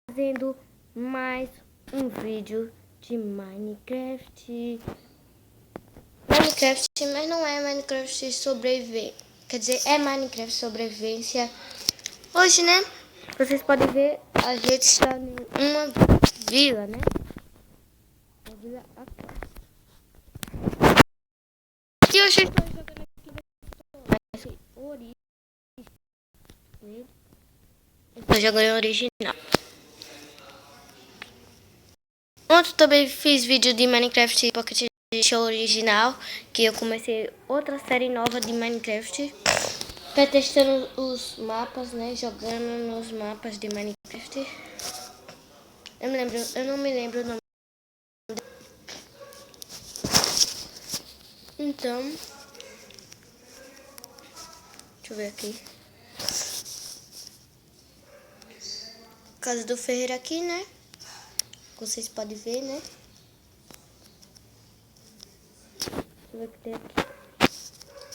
Fazendo mais um vídeo de Minecraft. Mas não é Minecraft sobrevivência. Quer dizer, é Minecraft sobrevivência. Hoje, né? Vocês podem ver, a gente está em uma vila, né? Uma vila aquática. E hoje eu estou jogando aqui origem. Eu estou jogando original. Ontem eu também fiz vídeo de Minecraft Pocket Edition original, que eu comecei outra série nova de Minecraft. Tá testando os mapas, né? Jogando nos mapas de Minecraft. Eu não me lembro o nome. Então, deixa eu ver aqui. Casa do Ferreira aqui, né? Vocês podem ver, né? Deixa eu ver o que tem aqui.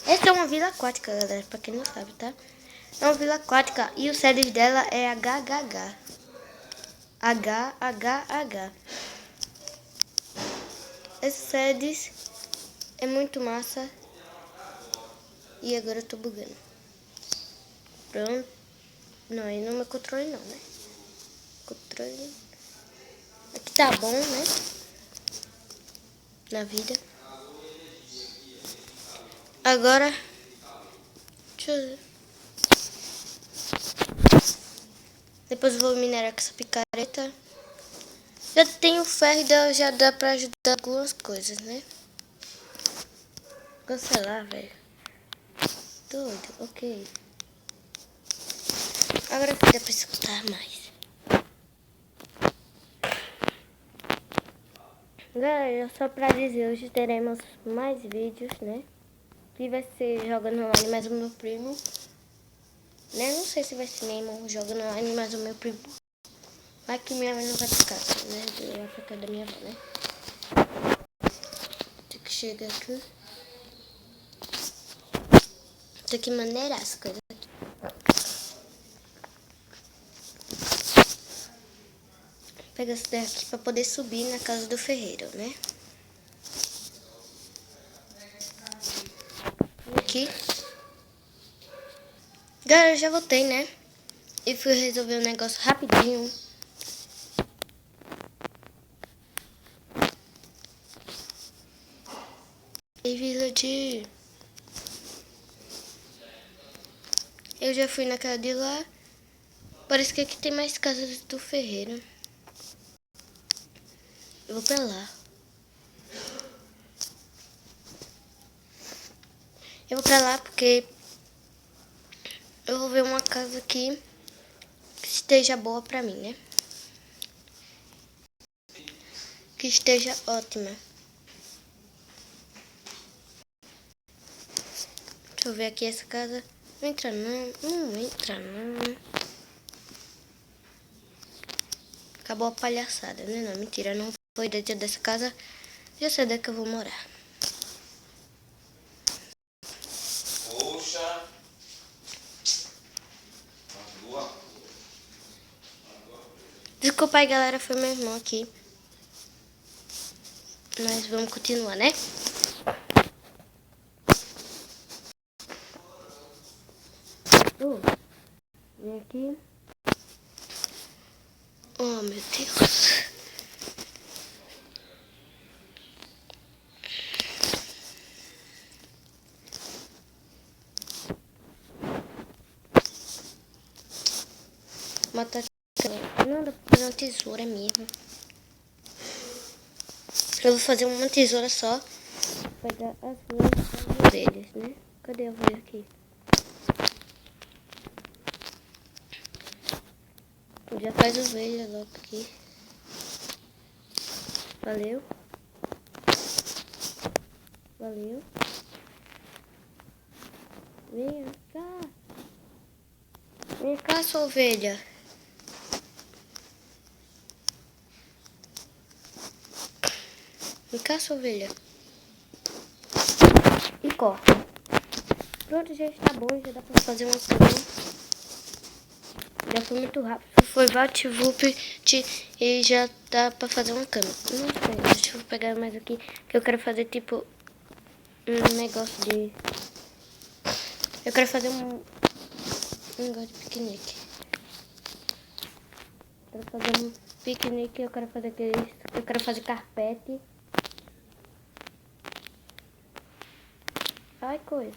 Essa é uma vila aquática, galera, pra quem não sabe, tá? É uma vila aquática e o sedes dela é HHH. HHH. Esse sedes é muito massa. E agora eu tô bugando. Pronto. Não, aí no meu controle não, né? Controle. Aqui tá bom, né? Na vida. Agora. Deixa eu ver. Depois eu vou minerar com essa picareta. Já tenho ferro e já dá pra ajudar algumas coisas, né? Cancelar, velho. Doido, ok. Agora que dá pra escutar mais. Galera, só pra dizer, hoje teremos mais vídeos, né? Que vai ser jogando online mais o meu primo. Né? Não sei se vai ser meu irmão jogando online mais o meu primo. Mas que minha mãe não vai ficar, né? Eu vou ficar da minha avó, né? Tem que chegar aqui. Tem que maneirar as coisas aqui. Pega essa daqui pra poder subir na casa do ferreiro, né? Aqui. Galera, eu já voltei, né? E fui resolver um negócio rapidinho. E Village. Eu já fui naquela de lá. Parece que aqui tem mais casas do ferreiro. Eu vou pra lá. Eu vou pra lá porque eu vou ver uma casa aqui que esteja boa pra mim, né? Que esteja ótima. Deixa eu ver aqui essa casa. Não entra não, não entra não. Acabou a palhaçada, né? Não, mentira, não foi dentro dessa casa. Já sei onde é que eu vou morar. Poxa. Desculpa aí, galera, foi meu irmão aqui. Mas vamos continuar, né? Vem aqui. Oh, meu Deus. Matar. Não, dá pra fazer uma tesoura mesmo. Eu vou fazer uma tesoura só. Vai dar as minhas ovelhas, né? Cadê a ovelha aqui? Já faz ovelha logo aqui. Valeu. Valeu. Vem cá. Vem cá, sua ovelha. Vem cá, sua ovelha. E corta. Pronto, já está bom. Já dá pra fazer uma cama. Já foi muito rápido. foi VaptVup e já dá pra fazer uma cama. Não sei, deixa eu pegar mais aqui, que eu quero fazer tipo um negócio de... Eu quero fazer um negócio de piquenique. Eu quero fazer um piquenique, eu quero fazer aqueles... Eu quero fazer carpete. Ai, coisa.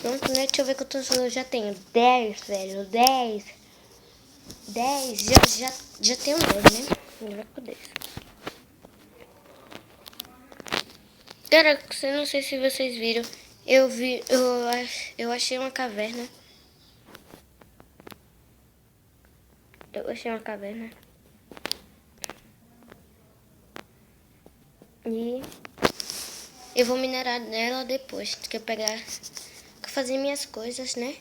Pronto, né? Deixa eu ver quantos eu já tenho. 10, velho. 10. 10. Já tenho 10, né? Ainda vai por 10. Cara, eu não sei se vocês viram. Eu achei uma caverna. Eu achei uma caverna. E eu vou minerar nela depois. Que eu pegar... fazer minhas coisas, né?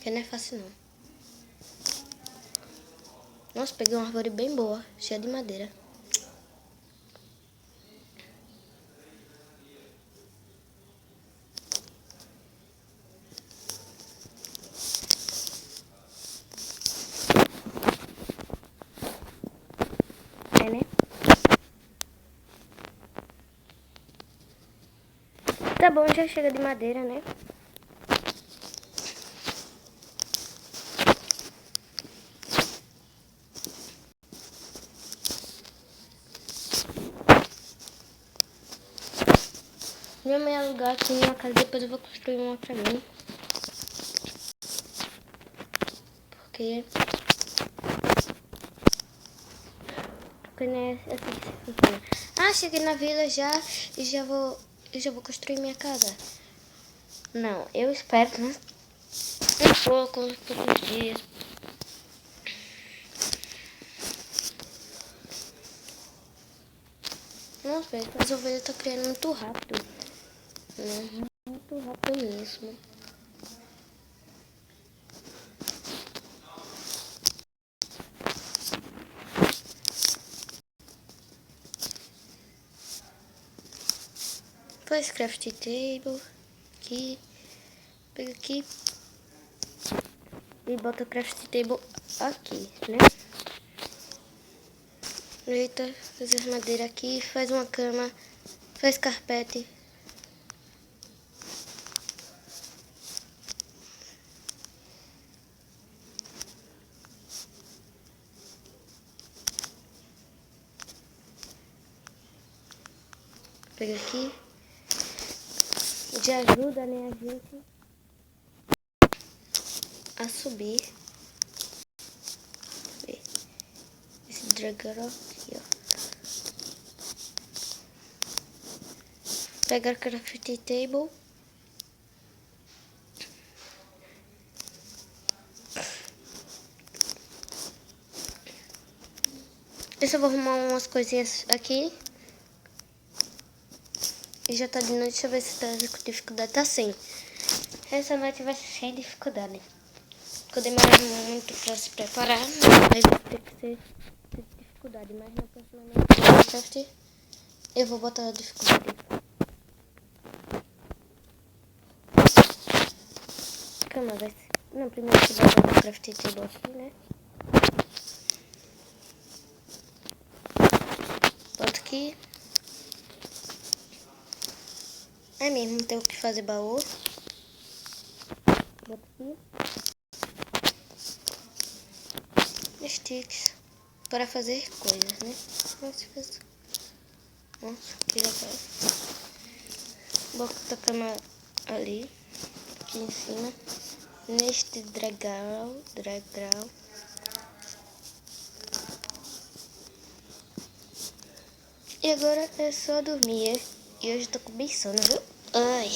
Que não é fácil, não. Nossa, peguei uma árvore bem boa. Cheia de madeira. É, né? Tá bom, já chega de madeira, né? Minha mãe alugar aqui uma casa, depois eu vou construir uma pra mim. Porque não é assim que funciona. Ah, cheguei na vila já e já vou construir minha casa. Não, eu espero, né? Poucos dias. Nossa, velho, as ovelhas estão criando muito rápido. Né? Muito rápido mesmo. Faz craft table. Aqui. Pega aqui. E bota o craft table aqui, né? Eita, faz as madeiras aqui. Faz uma cama. Faz carpete. Pega aqui. Já ajuda, né, a gente a subir. Esse dragão aqui, ó. Pega a craft table. Eu só vou arrumar umas coisinhas aqui. E já tá de noite, deixa eu ver se tá com dificuldade. Tá sim. Essa noite vai ser sem dificuldade. Porque eu demorei muito pra se preparar. Aí vai ter que ser dificuldade. Mas na próxima noite eu vou botar a dificuldade. Calma, vai ser. Não, primeiro eu vou botar o craft table aqui, né? Bota aqui. É mesmo, tem que fazer baú. Bota aqui. Sticks. Para fazer coisas, né? Nossa, que legal. Bota a cama ali. Aqui em cima. Neste dragão. E agora é só dormir. E hoje eu tô com bem sono, viu? Ai,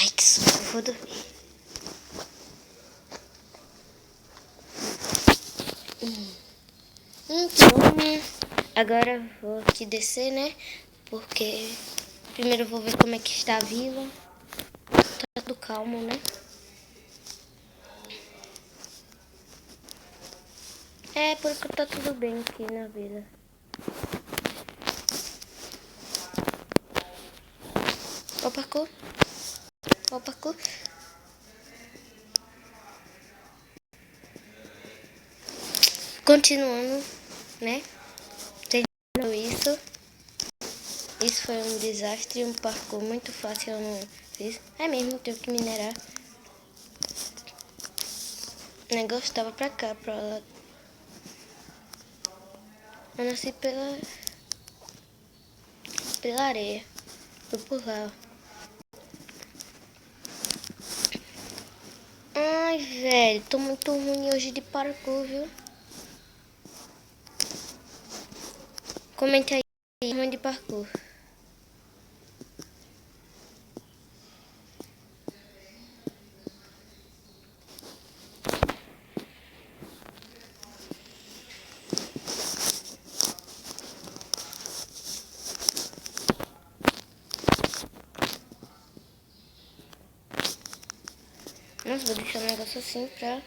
que sono. Eu vou dormir. Então, agora eu vou aqui descer, né? Porque primeiro eu vou ver como é que está a vila. Tá tudo calmo, né? É, porque tá tudo bem aqui na vila. Ó o parkour. continuando, né? Terminando isso. Isso foi um desastre, um parkour muito fácil, eu não fiz. É mesmo, tenho que minerar. O negócio estava pra cá, pra lá. Eu nasci pela areia. Fui por lá. Ai, velho, tô muito ruim hoje de parkour, viu? Comenta aí, ruim de parkour. Nossa, vou deixar um negócio assim pra...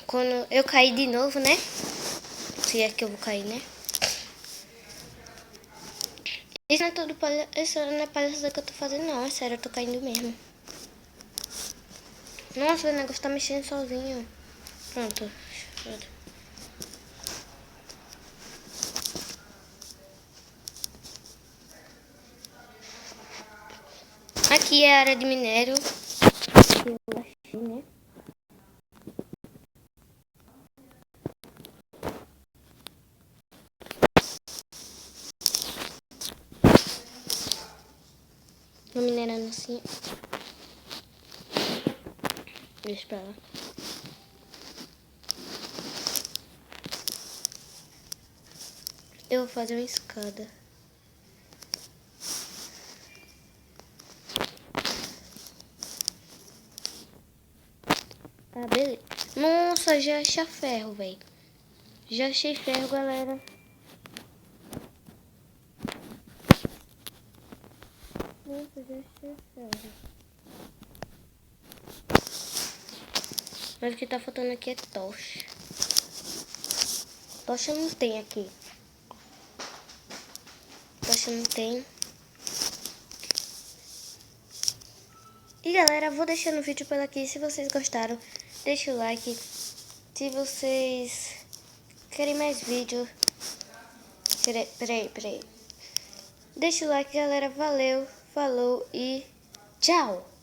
Quando eu cair de novo, né? Se é que eu vou cair, né? Isso não é tudo isso não é palhaçada que eu tô fazendo, não. É sério, eu tô caindo mesmo. Nossa, o negócio tá mexendo sozinho. Pronto. Aqui é a área de minério. Eu achei, né? Tô minerando assim. Deixa pra lá. Eu vou fazer uma escada. Ah, beleza. Nossa, já achei ferro, velho. Já achei ferro, galera. Nossa, já achei ferro. Mas o que tá faltando aqui é tocha. Tocha não tem aqui. Tocha não tem. E galera, vou deixando o vídeo por aqui. Se vocês gostaram, deixa o like. Se vocês querem mais vídeo... Peraí. Deixa o like, galera. Valeu, falou e tchau!